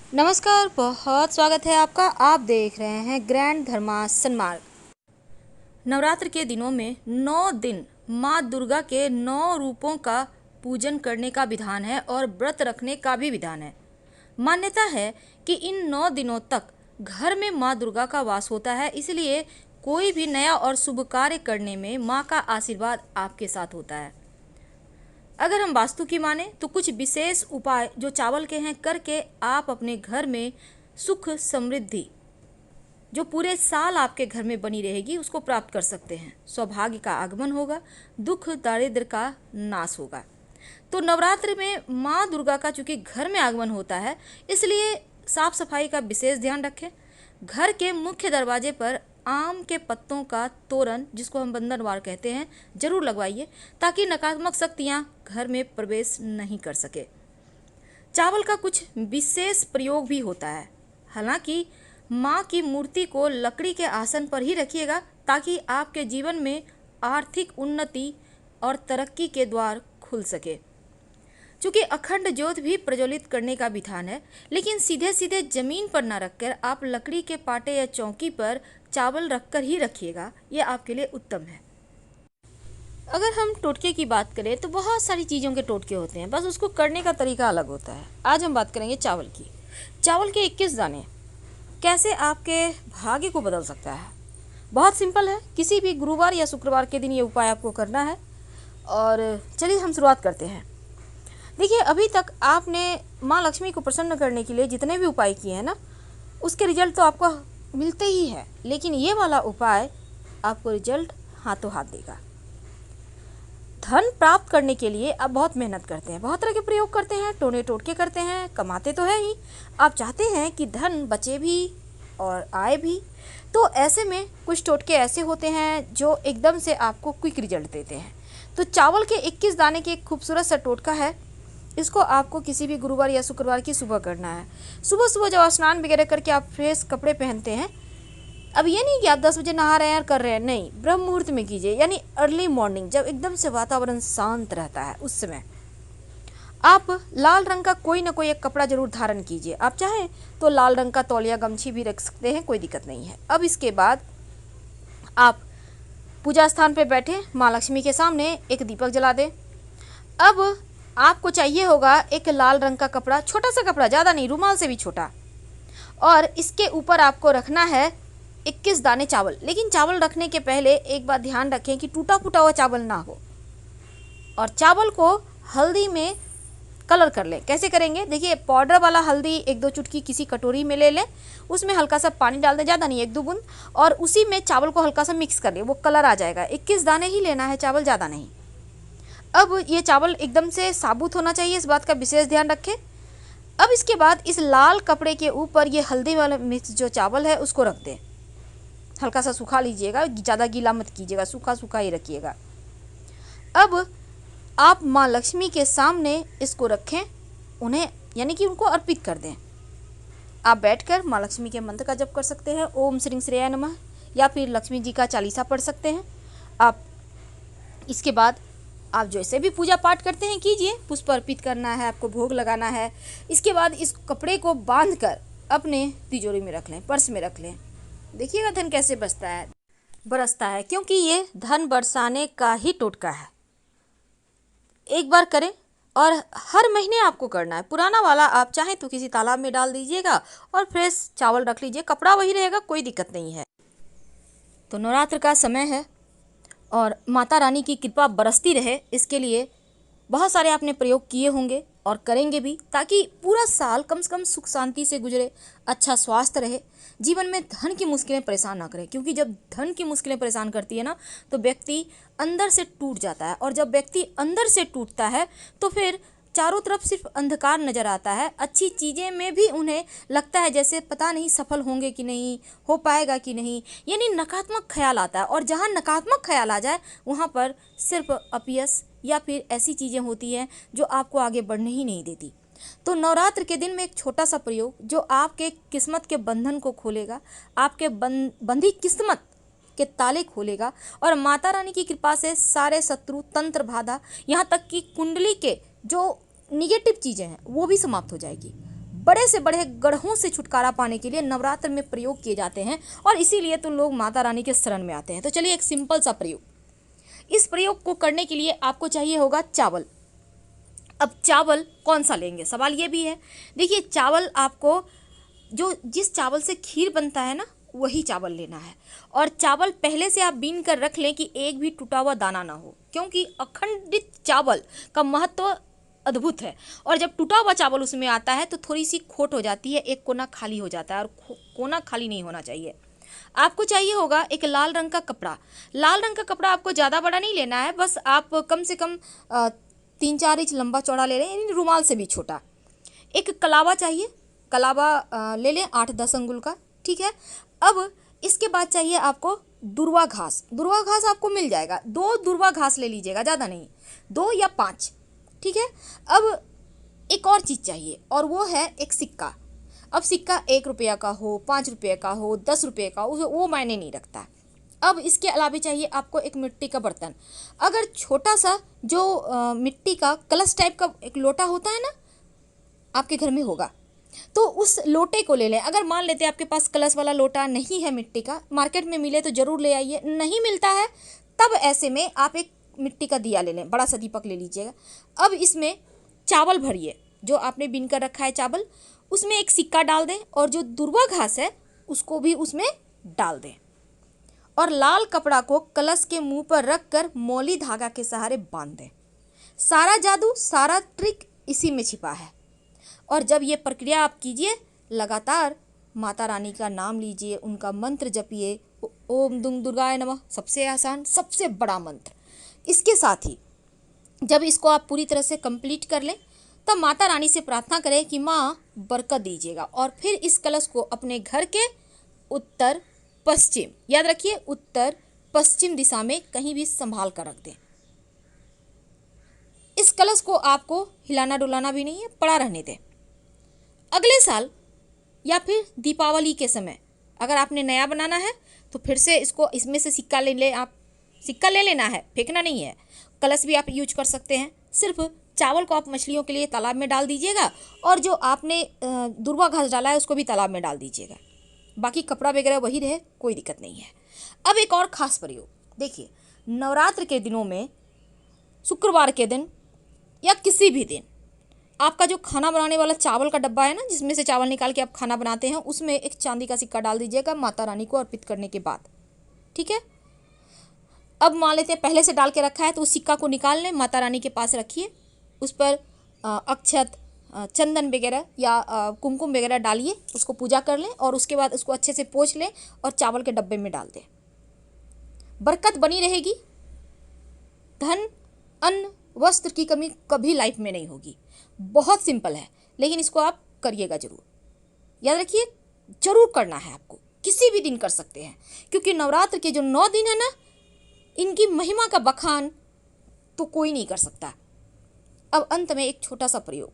नमस्कार, बहुत स्वागत है आपका। आप देख रहे हैं ग्रैंड धर्मासन मार्ग। नवरात्र के दिनों में 9 दिन माँ दुर्गा के 9 रूपों का पूजन करने का विधान है और व्रत रखने का भी विधान है। मान्यता है कि इन 9 दिनों तक घर में माँ दुर्गा का वास होता है, इसलिए कोई भी नया और शुभ कार्य करने में माँ का आशीर्वाद आपके साथ होता है। अगर हम वास्तु की माने तो कुछ विशेष उपाय जो चावल के हैं करके आप अपने घर में सुख समृद्धि जो पूरे साल आपके घर में बनी रहेगी उसको प्राप्त कर सकते हैं। सौभाग्य का आगमन होगा, दुख दारिद्र का नाश होगा। तो नवरात्र में माँ दुर्गा का चूंकि घर में आगमन होता है, इसलिए साफ सफाई का विशेष ध्यान रखें। घर के मुख्य दरवाजे पर आम के पत्तों का तोरण, जिसको हम बंधनवार कहते हैं, जरूर लगवाइए ताकि नकारात्मक शक्तियाँ घर में प्रवेश नहीं कर सके। चावल का कुछ विशेष प्रयोग भी होता है। हालांकि माँ की मूर्ति को लकड़ी के आसन पर ही रखिएगा ताकि आपके जीवन में आर्थिक उन्नति और तरक्की के द्वार खुल सके। चूँकि अखंड ज्योत भी प्रज्वलित करने का विधान है, लेकिन सीधे सीधे जमीन पर न रखकर आप लकड़ी के पाटे या चौकी पर चावल रखकर ही रखिएगा, ये आपके लिए उत्तम है। अगर हम टोटके की बात करें तो बहुत सारी चीज़ों के टोटके होते हैं, बस उसको करने का तरीका अलग होता है। आज हम बात करेंगे चावल की। चावल के 21 दाने कैसे आपके भाग्य को बदल सकता है। बहुत सिंपल है, किसी भी गुरुवार या शुक्रवार के दिन ये उपाय आपको करना है। और चलिए हम शुरुआत करते हैं। देखिए, अभी तक आपने माँ लक्ष्मी को प्रसन्न करने के लिए जितने भी उपाय किए हैं ना, उसके रिजल्ट तो आपको मिलते ही है, लेकिन ये वाला उपाय आपको रिजल्ट हाथों हाथ देगा। धन प्राप्त करने के लिए आप बहुत मेहनत करते हैं, बहुत तरह के प्रयोग करते हैं, टोने टोटके करते हैं, कमाते तो है ही, आप चाहते हैं कि धन बचे भी और आए भी। तो ऐसे में कुछ टोटके ऐसे होते हैं जो एकदम से आपको क्विक रिजल्ट देते हैं। तो चावल के 21 दाने की एक खूबसूरत सा टोटका है। इसको आपको किसी भी गुरुवार या शुक्रवार की सुबह करना है। सुबह सुबह जब स्नान वगैरह करके आप फ्रेश कपड़े पहनते हैं, अब ये नहीं कि आप 10 बजे नहा रहे हैं और कर रहे हैं, नहीं, ब्रह्म मुहूर्त में कीजिए, यानी अर्ली मॉर्निंग, जब एकदम से वातावरण शांत रहता है उस समय आप लाल रंग का कोई ना कोई एक कपड़ा जरूर धारण कीजिए। आप चाहें तो लाल रंग का तौलिया गमछी भी रख सकते हैं, कोई दिक्कत नहीं है। अब इसके बाद आप पूजा स्थान पर बैठे माँ लक्ष्मी के सामने एक दीपक जला दें। अब आपको चाहिए होगा एक लाल रंग का कपड़ा, छोटा सा कपड़ा, ज़्यादा नहीं, रुमाल से भी छोटा, और इसके ऊपर आपको रखना है 21 दाने चावल। लेकिन चावल रखने के पहले एक बात ध्यान रखें कि टूटा फूटा हुआ चावल ना हो। और चावल को हल्दी में कलर कर लें। कैसे करेंगे, देखिए, पाउडर वाला हल्दी 1-2 चुटकी किसी कटोरी में ले लें, उसमें हल्का सा पानी डाल दें, ज़्यादा नहीं, 1-2 बूंद, और उसी में चावल को हल्का सा मिक्स कर लें, वो कलर आ जाएगा। 21 दाने ही लेना है चावल, ज़्यादा नहीं। अब ये चावल एकदम से साबुत होना चाहिए, इस बात का विशेष ध्यान रखें। अब इसके बाद इस लाल कपड़े के ऊपर ये हल्दी वाला मिक्स जो चावल है उसको रख दें। हल्का सा सूखा लीजिएगा, ज़्यादा गीला मत कीजिएगा, सूखा सूखा ही रखिएगा। अब आप माँ लक्ष्मी के सामने इसको रखें, उन्हें यानी कि उनको अर्पित कर दें। आप बैठकर माँ लक्ष्मी के मंत्र का जप कर सकते हैं, ओम श्री श्रेया नमः, या फिर लक्ष्मी जी का चालीसा पढ़ सकते हैं। आप इसके बाद आप जैसे भी पूजा पाठ करते हैं कीजिए, पुष्प अर्पित करना है, आपको भोग लगाना है। इसके बाद इस कपड़े को बांधकर अपने तिजोरी में रख लें, पर्स में रख लें। देखिएगा धन कैसे बरसता है, क्योंकि ये धन बरसाने का ही टोटका है। एक बार करें और हर महीने आपको करना है। पुराना वाला आप चाहें तो किसी तालाब में डाल दीजिएगा और फ्रेश चावल रख लीजिए, कपड़ा वही रहेगा, कोई दिक्कत नहीं है। तो नवरात्र का समय है और माता रानी की कृपा बरसती रहे, इसके लिए बहुत सारे आपने प्रयोग किए होंगे और करेंगे भी, ताकि पूरा साल कम से कम सुख शांति से गुजरे, अच्छा स्वास्थ्य रहे, जीवन में धन की मुश्किलें परेशान ना करें। क्योंकि जब धन की मुश्किलें परेशान करती है ना, तो व्यक्ति अंदर से टूट जाता है, और जब व्यक्ति अंदर से टूटता है तो फिर चारों तरफ सिर्फ अंधकार नजर आता है। अच्छी चीज़ें में भी उन्हें लगता है जैसे पता नहीं सफल होंगे कि नहीं, हो पाएगा कि नहीं, यानी नकारात्मक ख्याल आता है। और जहाँ नकारात्मक ख्याल आ जाए वहाँ पर सिर्फ अपयश या फिर ऐसी चीज़ें होती हैं जो आपको आगे बढ़ने ही नहीं देती। तो नवरात्र के दिन में एक छोटा सा प्रयोग जो आपके किस्मत के बंधन को खोलेगा, आपके बंधी किस्मत के ताले खोलेगा, और माता रानी की कृपा से सारे शत्रु, तंत्र, बाधा, यहाँ तक कि कुंडली के जो निगेटिव चीज़ें हैं वो भी समाप्त हो जाएगी। बड़े से बड़े ग्रहों से छुटकारा पाने के लिए नवरात्र में प्रयोग किए जाते हैं और इसीलिए तो लोग माता रानी के शरण में आते हैं। तो चलिए एक सिंपल सा प्रयोग, इस प्रयोग को करने के लिए आपको चाहिए होगा चावल। अब चावल कौन सा लेंगे, सवाल ये भी है। देखिए चावल आपको जिस चावल से खीर बनता है ना, वही चावल लेना है। और चावल पहले से आप बीन कर रख लें कि एक भी टूटा हुआ दाना ना हो, क्योंकि अखंडित चावल का महत्व अद्भुत है। और जब टूटा हुआ चावल उसमें आता है तो थोड़ी सी खोट हो जाती है, एक कोना खाली हो जाता है, और कोना खाली नहीं होना चाहिए। आपको चाहिए होगा एक लाल रंग का कपड़ा। लाल रंग का कपड़ा आपको ज़्यादा बड़ा नहीं लेना है, बस आप कम से कम 3-4 इंच लंबा चौड़ा ले लें, यानी रुमाल से भी छोटा। एक कलावा चाहिए, कलावा ले लें 8-10 अंगुल का, ठीक है। अब इसके बाद चाहिए आपको दुर्वा घास। दुर्वा घास आपको मिल जाएगा, 2 दुर्वा घास ले लीजिएगा, ज़्यादा नहीं, 2 या 5, ठीक है। अब एक और चीज़ चाहिए और वो है एक सिक्का। अब सिक्का 1 रुपया का हो, 5 रुपये का हो, 10 रुपये का हो, वो मायने नहीं रखता। अब इसके अलावा चाहिए आपको एक मिट्टी का बर्तन। अगर छोटा सा जो मिट्टी का कलश टाइप का एक लोटा होता है ना, आपके घर में होगा, तो उस लोटे को ले लें। अगर मान लेते हैं आपके पास कलश वाला लोटा नहीं है मिट्टी का, मार्केट में मिले तो ज़रूर ले आइए, नहीं मिलता है तब ऐसे में आप एक मिट्टी का दिया ले लें, बड़ा सा दीपक ले लीजिएगा। अब इसमें चावल भरिए, जो आपने बीन कर रखा है चावल, उसमें एक सिक्का डाल दें और जो दुर्वा घास है उसको भी उसमें डाल दें और लाल कपड़ा को कलश के मुंह पर रख कर मौली धागा के सहारे बांध दें। सारा जादू, सारा ट्रिक इसी में छिपा है। और जब ये प्रक्रिया आप कीजिए, लगातार माता रानी का नाम लीजिए, उनका मंत्र जपिए, ओम दुम दुर्गाय नमः, सबसे आसान सबसे बड़ा मंत्र। इसके साथ ही जब इसको आप पूरी तरह से कंप्लीट कर लें, तब माता रानी से प्रार्थना करें कि माँ बरकत दीजिएगा, और फिर इस कलश को अपने घर के उत्तर पश्चिम, याद रखिए उत्तर पश्चिम दिशा में कहीं भी संभाल कर रख दें। इस कलश को आपको हिलाना डुलाना भी नहीं है, पड़ा रहने दें। अगले साल या फिर दीपावली के समय अगर आपने नया बनाना है तो फिर से इसमें से सिक्का ले लेना है, फेंकना नहीं है। कलश भी आप यूज कर सकते हैं। सिर्फ चावल को आप मछलियों के लिए तालाब में डाल दीजिएगा और जो आपने दुर्वा घास डाला है उसको भी तालाब में डाल दीजिएगा। बाकी कपड़ा वगैरह वही रहे, कोई दिक्कत नहीं है। अब एक और ख़ास प्रयोग देखिए, नवरात्र के दिनों में शुक्रवार के दिन या किसी भी दिन आपका जो खाना बनाने वाला चावल का डब्बा है ना, जिसमें से चावल निकाल के आप खाना बनाते हैं, उसमें एक चांदी का सिक्का डाल दीजिएगा माता रानी को अर्पित करने के बाद, ठीक है। अब मान लेते हैं पहले से डाल के रखा है तो उस सिक्का को निकाल लें, माता रानी के पास रखिए, उस पर अक्षत, चंदन वगैरह या कुमकुम वगैरह डालिए, उसको पूजा कर लें और उसके बाद उसको अच्छे से पोंछ लें और चावल के डब्बे में डाल दें। बरकत बनी रहेगी, धन अन्न वस्त्र की कमी कभी लाइफ में नहीं होगी। बहुत सिंपल है, लेकिन इसको आप करिएगा ज़रूर, याद रखिए ज़रूर करना है आपको। किसी भी दिन कर सकते हैं, क्योंकि नवरात्र के जो 9 दिन है ना, इनकी महिमा का बखान तो कोई नहीं कर सकता। अब अंत में एक छोटा सा प्रयोग,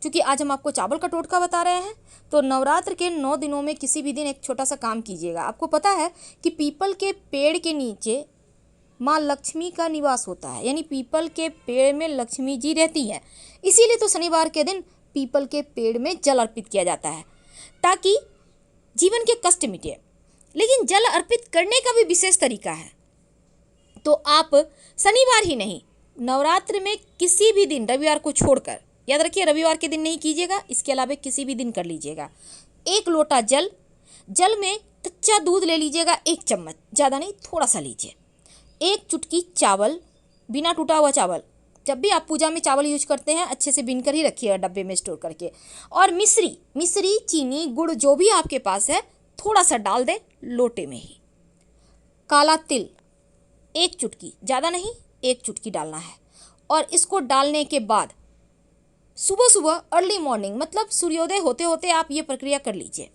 क्योंकि आज हम आपको चावल का टोटका बता रहे हैं, तो नवरात्र के 9 दिनों में किसी भी दिन एक छोटा सा काम कीजिएगा। आपको पता है कि पीपल के पेड़ के नीचे माँ लक्ष्मी का निवास होता है, यानी पीपल के पेड़ में लक्ष्मी जी रहती हैं। इसीलिए तो शनिवार के दिन पीपल के पेड़ में जल अर्पित किया जाता है, ताकि जीवन के कष्ट मिटे। लेकिन जल अर्पित करने का भी विशेष तरीका है। तो आप शनिवार ही नहीं, नवरात्र में किसी भी दिन, रविवार को छोड़कर, याद रखिए रविवार के दिन नहीं कीजिएगा, इसके अलावा किसी भी दिन कर लीजिएगा। 1 लोटा जल में कच्चा दूध ले लीजिएगा, 1 चम्मच, ज़्यादा नहीं, थोड़ा सा लीजिए। 1 चुटकी चावल, बिना टूटा हुआ चावल, जब भी आप पूजा में चावल यूज करते हैं अच्छे से बीन कर ही रखिएगा डब्बे में स्टोर करके। और मिश्री, चीनी, गुड़ जो भी आपके पास है थोड़ा सा डाल दें लोटे में ही। काला तिल 1 चुटकी, ज़्यादा नहीं, 1 चुटकी डालना है। और इसको डालने के बाद सुबह सुबह अर्ली मॉर्निंग, मतलब सूर्योदय होते होते आप ये प्रक्रिया कर लीजिए।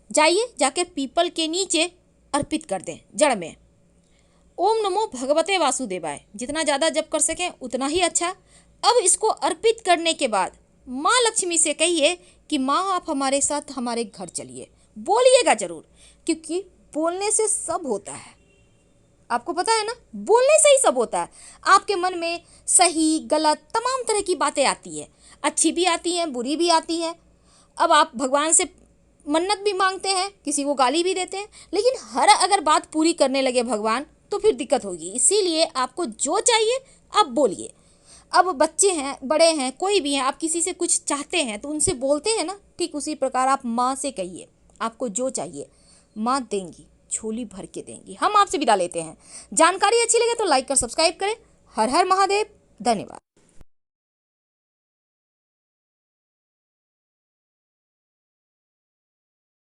जाइए, जाकर पीपल के नीचे अर्पित कर दें जड़ में। ओम नमो भगवते वासुदेवाय, जितना ज़्यादा जप कर सकें उतना ही अच्छा। अब इसको अर्पित करने के बाद माँ लक्ष्मी से कहिए कि माँ आप हमारे साथ हमारे घर चलिए। बोलिएगा ज़रूर, क्योंकि बोलने से सब होता है। आपको पता है ना, बोलने से ही सब होता है। आपके मन में सही गलत तमाम तरह की बातें आती है, अच्छी भी आती हैं, बुरी भी आती हैं। अब आप भगवान से मन्नत भी मांगते हैं, किसी को गाली भी देते हैं, लेकिन हर अगर बात पूरी करने लगे भगवान तो फिर दिक्कत होगी। इसीलिए आपको जो चाहिए आप बोलिए। अब बच्चे हैं, बड़े हैं, कोई भी हैं, आप किसी से कुछ चाहते हैं तो उनसे बोलते हैं ना, ठीक उसी प्रकार आप माँ से कहिए, आपको जो चाहिए माँ देंगी, झोली भर के देंगी। हम आपसे विदा लेते हैं। जानकारी अच्छी लगे तो लाइक कर सब्सक्राइब करें। हर हर महादेव। धन्यवाद।